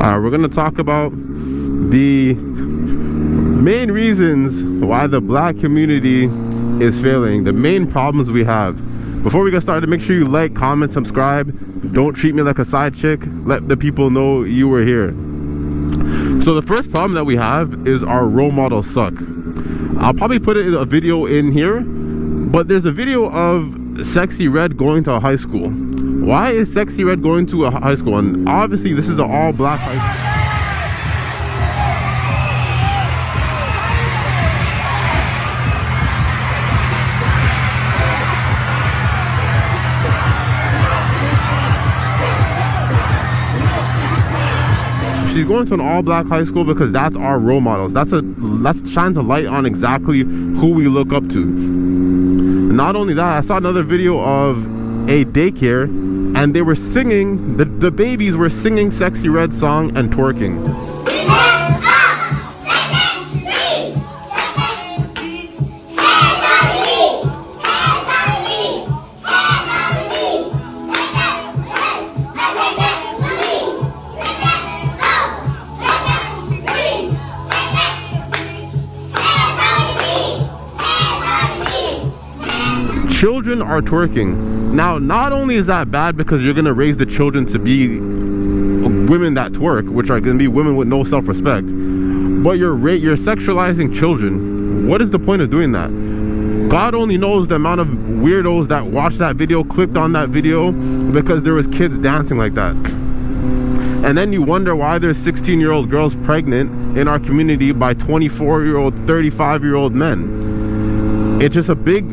We're gonna talk about the main reasons why the black community is failing, the main problems we have. Before we get started, make sure you like, comment, subscribe. Don't treat me like a side chick. Let the people know you were here. So the first problem that we have is our role models suck. I'll probably put a video in here, but there's a video of Sexy Red going to a high school. Why is Sexy Red going to a high school? And obviously this is an all black high school. She's going to an all-black high school because that's our role models. That shines a light on exactly who we look up to. Not only that, I saw another video of a daycare, and they were singing, the babies were singing Sexy Red song and twerking. Children are twerking. Now, not only is that bad because you're going to raise the children to be women that twerk, which are going to be women with no self-respect, but you're sexualizing children. What is the point of doing that? God only knows the amount of weirdos that watched that video, clicked on that video because there was kids dancing like that. And then you wonder why there's 16-year-old girls pregnant in our community by 24-year-old, 35-year-old men. It's just a big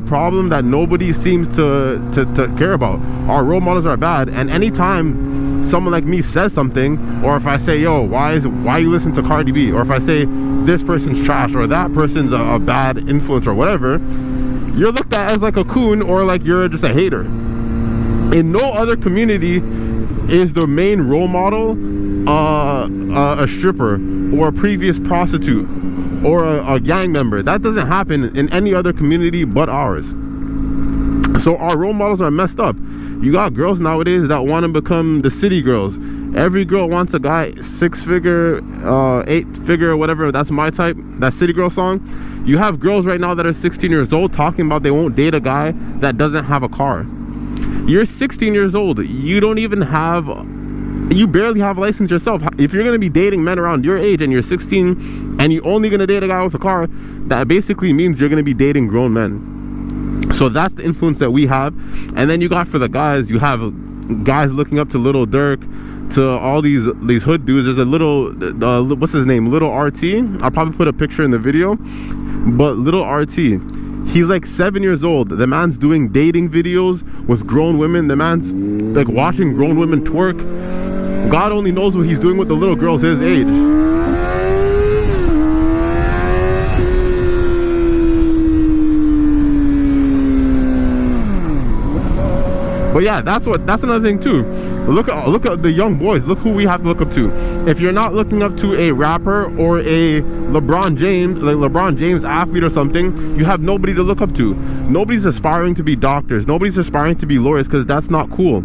problem that nobody seems to care about. Our role models are bad, and anytime someone like me says something, or if I say, yo, why you listen to Cardi B, or if I say this person's trash or that person's a bad influence or whatever, you're looked at as like a coon or like you're just a hater. In no other community is the main role model a stripper or a previous prostitute or a gang member. That doesn't happen in any other community but ours. So our role models are messed up. You got girls nowadays that want to become the city girls. Every girl wants a guy 6-figure, 8-figure, whatever. That's my type. That city girl song. You have girls right now that are 16 years old talking about they won't date a guy that doesn't have a car. You're 16 years old. You barely have a license yourself. If you're going to be dating men around your age and you're 16 and you're only going to date a guy with a car, that basically means you're going to be dating grown men. So that's the influence that we have. And then you got for the guys, you have guys looking up to Little Dirk, to all these hood dudes. There's a little, what's his name? Little RT. I'll probably put a picture in the video. But Little RT, he's like 7 years old. The man's doing dating videos with grown women. The man's like watching grown women twerk. God only knows what he's doing with the little girls his age. But yeah, that's another thing too. Look at the young boys. Look who we have to look up to. If you're not looking up to a rapper or a LeBron James athlete or something, you have nobody to look up to. Nobody's aspiring to be doctors. Nobody's aspiring to be lawyers because that's not cool.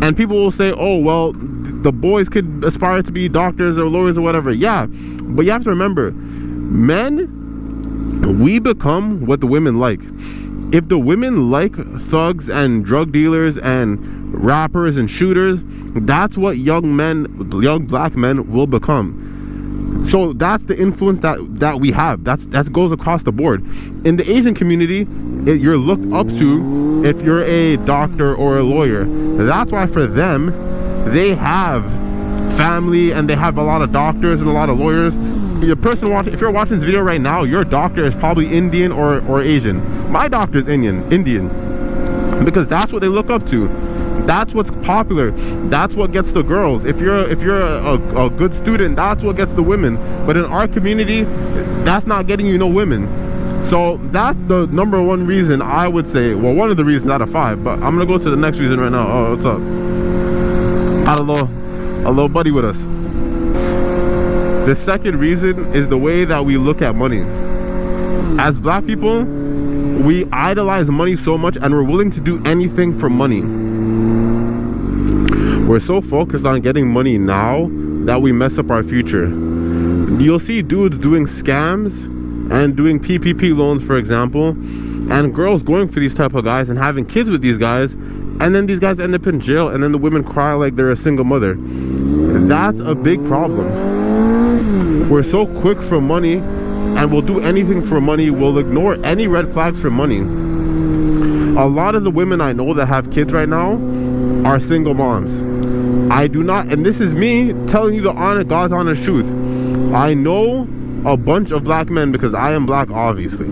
And people will say, oh, well, the boys could aspire to be doctors or lawyers or whatever. Yeah, but you have to remember, men, we become what the women like. If the women like thugs and drug dealers and rappers and shooters, that's what young black men will become. So that's the influence that we have. That goes across the board. In the Asian community, you're looked up to if you're a doctor or a lawyer. That's why for them, they have family and they have a lot of doctors and a lot of lawyers. If you're watching this video right now, your doctor is probably Indian or Asian. My doctor is Indian, because that's what they look up to. That's what's popular. That's what gets the girls. If you're a good student, that's what gets the women. But in our community, that's not getting you no women. So that's the number one reason I would say. Well, one of the reasons out of 5. But I'm gonna go to the next reason right now. Oh, what's up? Got a little buddy with us. The second reason is the way that we look at money. As black people, we idolize money so much and we're willing to do anything for money. We're so focused on getting money now that we mess up our future. You'll see dudes doing scams and doing PPP loans, for example, and girls going for these type of guys and having kids with these guys, and then these guys end up in jail, and then the women cry like they're a single mother. That's a big problem. We're so quick for money, and we'll do anything for money. We'll ignore any red flags for money. A lot of the women I know that have kids right now are single moms. I do not, and this is me telling you the honest, God's honest truth. I know a bunch of black men because I am black, obviously.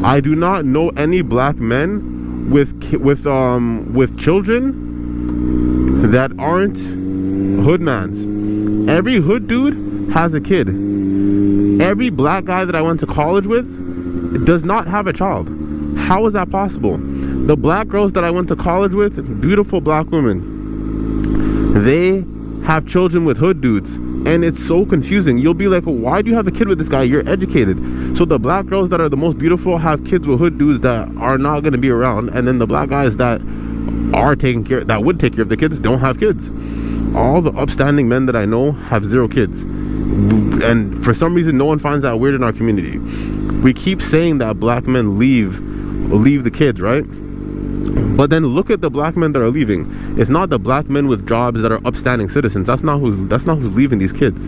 I do not know any black men with children that aren't hoodmans. Every hood dude has a kid. Every black guy that I went to college with does not have a child. How is that possible? The black girls that I went to college with, beautiful black women, they have children with hood dudes, and it's so confusing. You'll be like, why do you have a kid with this guy? You're educated. So the black girls that are the most beautiful have kids with hood dudes that are not going to be around, and then the black guys that are taking care, that would take care of the kids, don't have kids. All the upstanding men that I know have 0 kids, and for some reason no one finds that weird in our community. We keep saying that black men leave the kids, right? But then look at the black men that are leaving. It's not the black men with jobs that are upstanding citizens. That's not who's leaving these kids.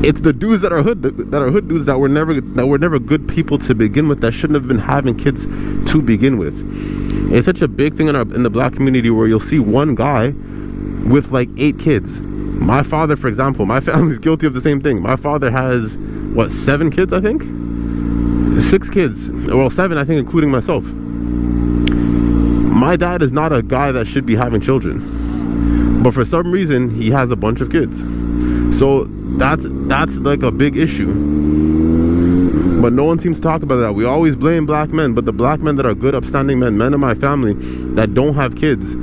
It's the dudes that are hood dudes that were never good people to begin with, that shouldn't have been having kids to begin with. It's such a big thing in the black community where you'll see one guy with like 8 kids. My father, for example, my family's guilty of the same thing. My father has 7 kids, I think? 6 kids. Well, 7, I think, including myself. My dad is not a guy that should be having children, but for some reason he has a bunch of kids. So that's like a big issue, but no one seems to talk about that. We always blame black men, but the black men that are good, upstanding men in my family that don't have kids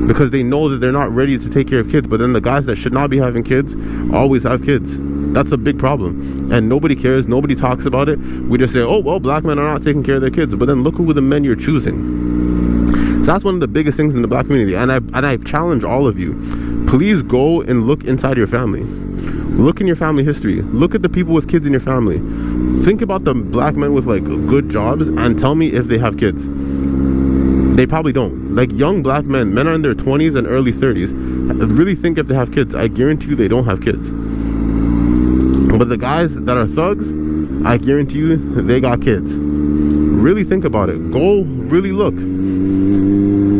because they know that they're not ready to take care of kids, but then the guys that should not be having kids always have kids. That's a big problem, and nobody cares. Nobody talks about it. We just say, oh well, black men are not taking care of their kids, but then look who the men you're choosing. So that's one of the biggest things in the black community, and I challenge all of you, please go and look inside your family. Look in your family history. Look at the people with kids in your family. Think about the black men with like good jobs and tell me if they have kids. They probably don't. Like young black men are in their 20s and early 30s. Really think if they have kids. I guarantee you they don't have kids. But the guys that are thugs, I guarantee you they got kids. Really think about it. Go really look.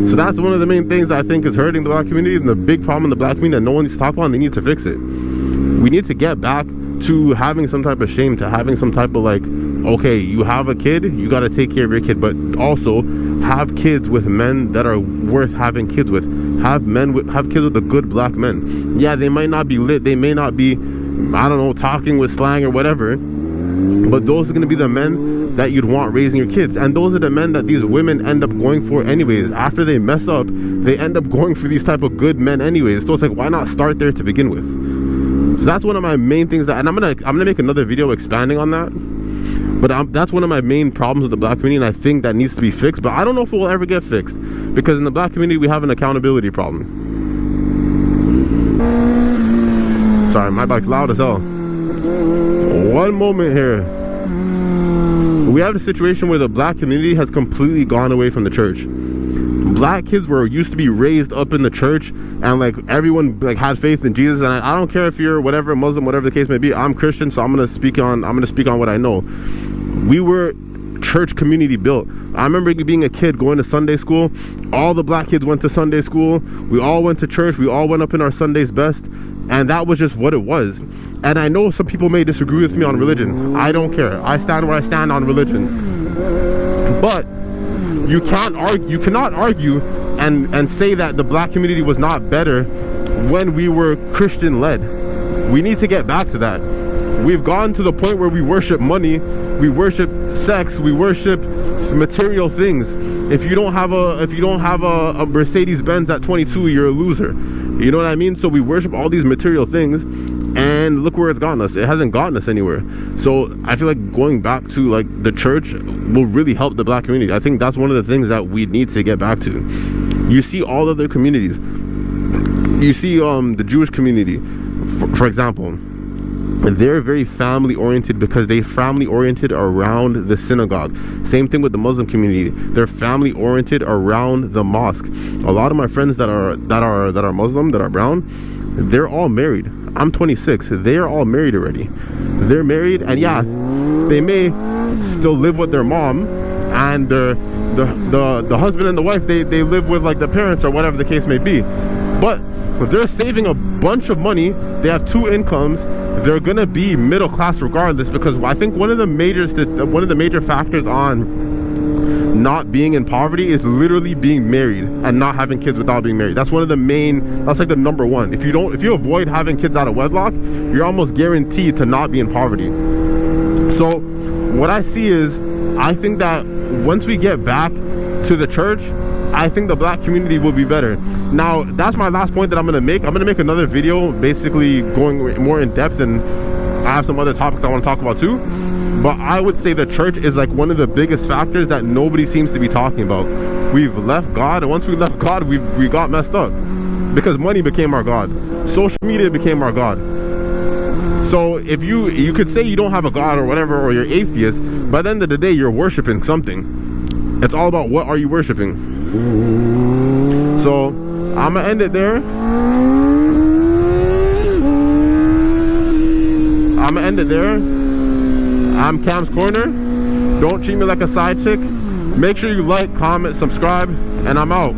So that's one of the main things I think is hurting the black community, and the big problem in the black community that no one needs to talk about, and they need to fix it. We need to get back to having some type of shame, to having some type of like, okay, you have a kid, you got to take care of your kid, but also have kids with men that are worth having kids with. Have kids with the good black men. Yeah, they might not be lit, they may not be, I don't know, talking with slang or whatever, but those are going to be the men that you'd want raising your kids, and those are the men that these women end up going for anyways. After they mess up, they end up going for these type of good men anyways. So it's like, why not start there to begin with? So that's one of my main things that, and I'm gonna make another video expanding on that, but that's one of my main problems with the black community, and I think that needs to be fixed, but I don't know if it will ever get fixed, because in the black community we have an accountability problem. Sorry, my bike's loud as hell. One moment here. We have a situation where the black community has completely gone away from the church. Black kids were used to be raised up in the church, and like everyone like had faith in Jesus. And I don't care if you're whatever, Muslim, whatever the case may be. I'm Christian, so I'm gonna speak on what I know. We were church community built. I remember being a kid going to Sunday school. All the black kids went to Sunday school. We all went to church. We all went up in our Sunday's best, and that was just what it was. And I know some people may disagree with me on religion. I don't care. I stand where I stand on religion. But you cannot argue and say that the black community was not better when we were Christian led. We need to get back to that. We've gone to the point where we worship money, we worship sex, we worship material things. If you don't have a Mercedes Benz at 22, you're a loser. You know what I mean? So we worship all these material things, and look where it's gotten us. It hasn't gotten us anywhere. So I feel like going back to like the church will really help the black community. I think that's one of the things that we need to get back to. You see all other communities, you see the Jewish community, for example, they're very family oriented because they family oriented around the synagogue. Same thing with the Muslim community, they're family oriented around the mosque. A lot of my friends that are Muslim, that are brown, they're all married. I'm 26, they're all married already. They're married, and yeah, they may still live with their mom, and the husband and the wife, they live with like the parents or whatever the case may be. But they're saving a bunch of money, they have 2 incomes, they're gonna be middle class regardless, because I think one of the major factors on not being in poverty is literally being married and not having kids without being married. That's one of the main, that's like the number one. If you avoid having kids out of wedlock, you're almost guaranteed to not be in poverty. So what I see is, I think that once we get back to the church, I think the black community will be better. Now, that's my last point that I'm gonna make. I'm gonna make another video basically going more in depth, and I have some other topics I want to talk about too. But I would say the church is like one of the biggest factors that nobody seems to be talking about. We've left God, and once we left God, we got messed up, because money became our God, social media became our God. So if you could say you don't have a God or whatever, or you're atheist, by the end of the day you're worshiping something. It's all about what are you worshiping. So I'm gonna end it there. I'm KamsCorner. Don't treat me like a side chick. Make sure you like, comment, subscribe, and I'm out.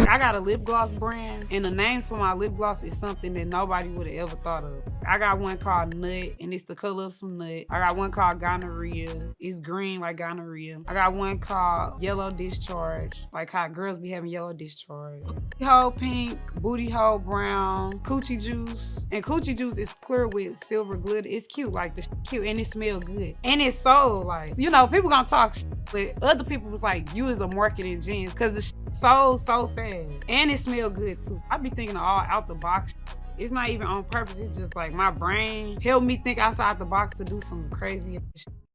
I got a lip gloss brand, and the names for my lip gloss is something that nobody would have ever thought of. I got one called Nut, and it's the color of some nut. I got one called Gonorrhea. It's green like gonorrhea. I got one called Yellow Discharge, like how girls be having yellow discharge. Booty hole pink, booty hole brown, coochie juice. And coochie juice is clear with silver glitter. It's cute, like the cute, and it smells good. And it's so like, you know, people gonna talk but other people was like, you is a marketing genius, because the sold so fast, and it smell good too. I be thinking all out the box. It's not even on purpose, it's just like my brain helped me think outside the box to do some crazy shit.